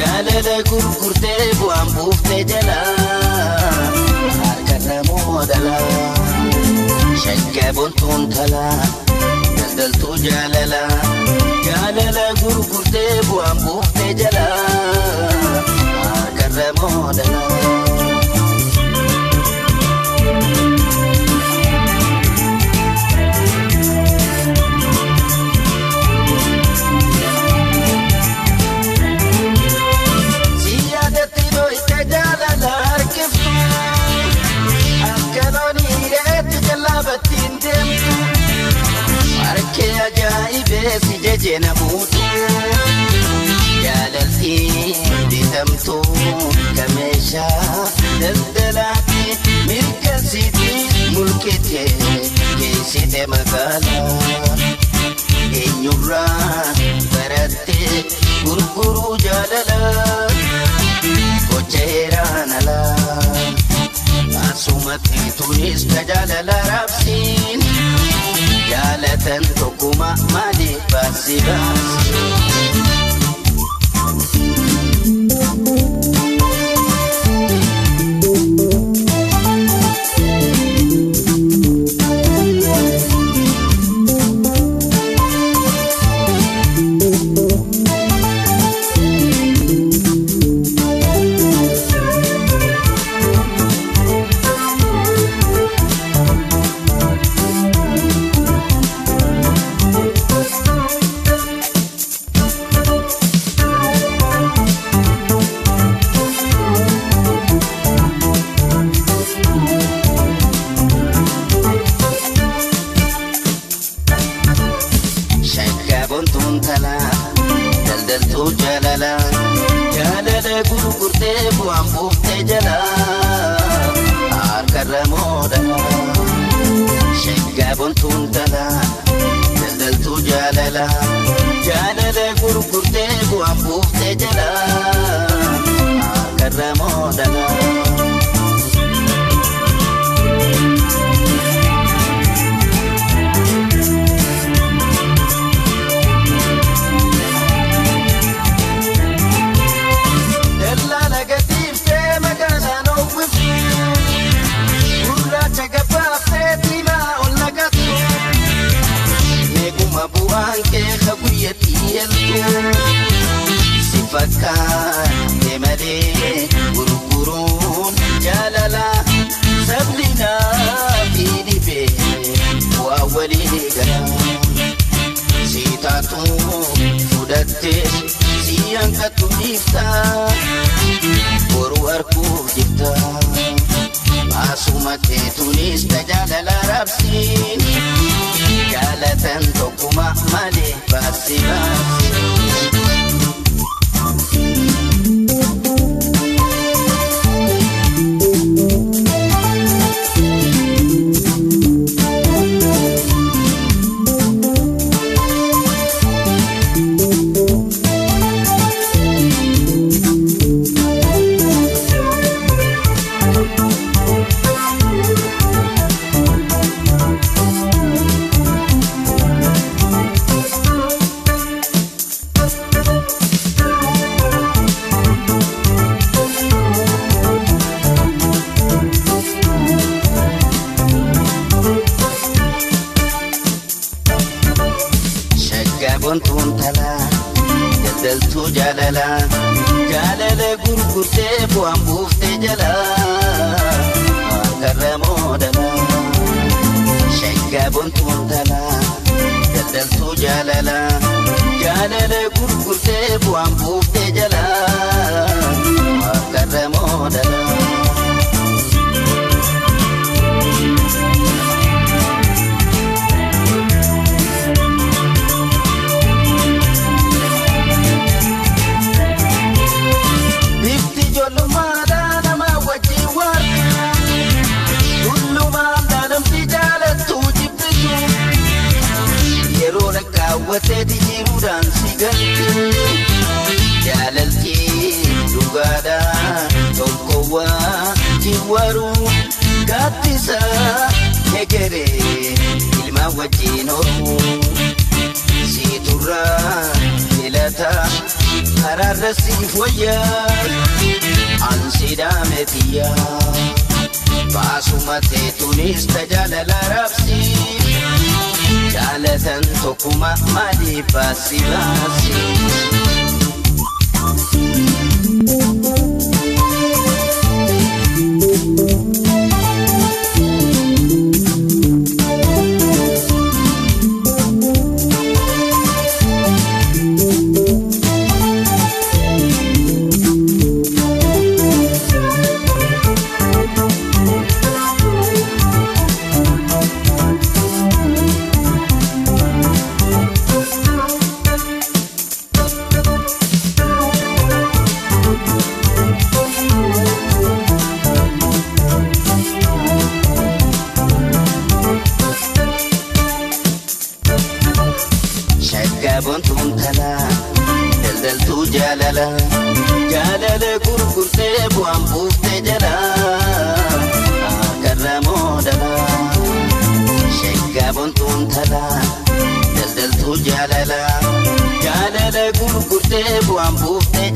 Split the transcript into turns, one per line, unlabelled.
jaalala gurgurtee bu'aan buuftee jalaa harkarra moodalaa shaggaa bontuun talaa daldaltuu jaalalaa jaalala gurgurtee bu'aan buuftee jalaa harkarra moodalaa. Si jejena mutu jaalalti bitamtu kamesha daldalati mirkasiti mulkite geessite magala eenyurra baratte gurguru jaalala kocheeraan ala asumatti tunis jaalala rabsiin jaalatan tokkuma malee baasi baasi. daldaltuu jaalala jaalala gurgurtee bu'aan buuftee jalaa harkarra moodalaa shaggaa bontuun talaa daldaltuu jaalala jaalala gurgurtee bu'aan buuftee jalaa harkarra moodalaa. Buanke khaguyati yaltu sifaka temade gurugurun jalala sablina bidibe wa waliga sitatu fudatte siyankatu difta warku difta asumate tunis jalala rabsin jaalatan tokkuma malee baasi baasi. bontuun talaa daldaltuu jaalala jaalala gurgurtee bu'aan buuftee jalaa harkarra moodalaa shaggaa bontuun talaa daldaltuu jaalala jaalala gurgurtee bu'aan buuftee jalaa harkarra moodalaa. Wateti jiruudhaan si galti jaalalti dhugaadha tokkowwaa jiwaru gaaddisa egeree ilma wajjin horu si turraa filata hararrasiif wayyaa ansi daametiyyaa baasuma teetunis tajaalala raabsi jaalatan tokkuma maaliif baasi baasi. Bontuun talaa daldaltuu jaalala jaalala gurgurtee bu'aan buuftee jala akarra moodala shaggaa bontuun talaa daldaltuu jaalala jaalala gurgurtee bu'aan buuftee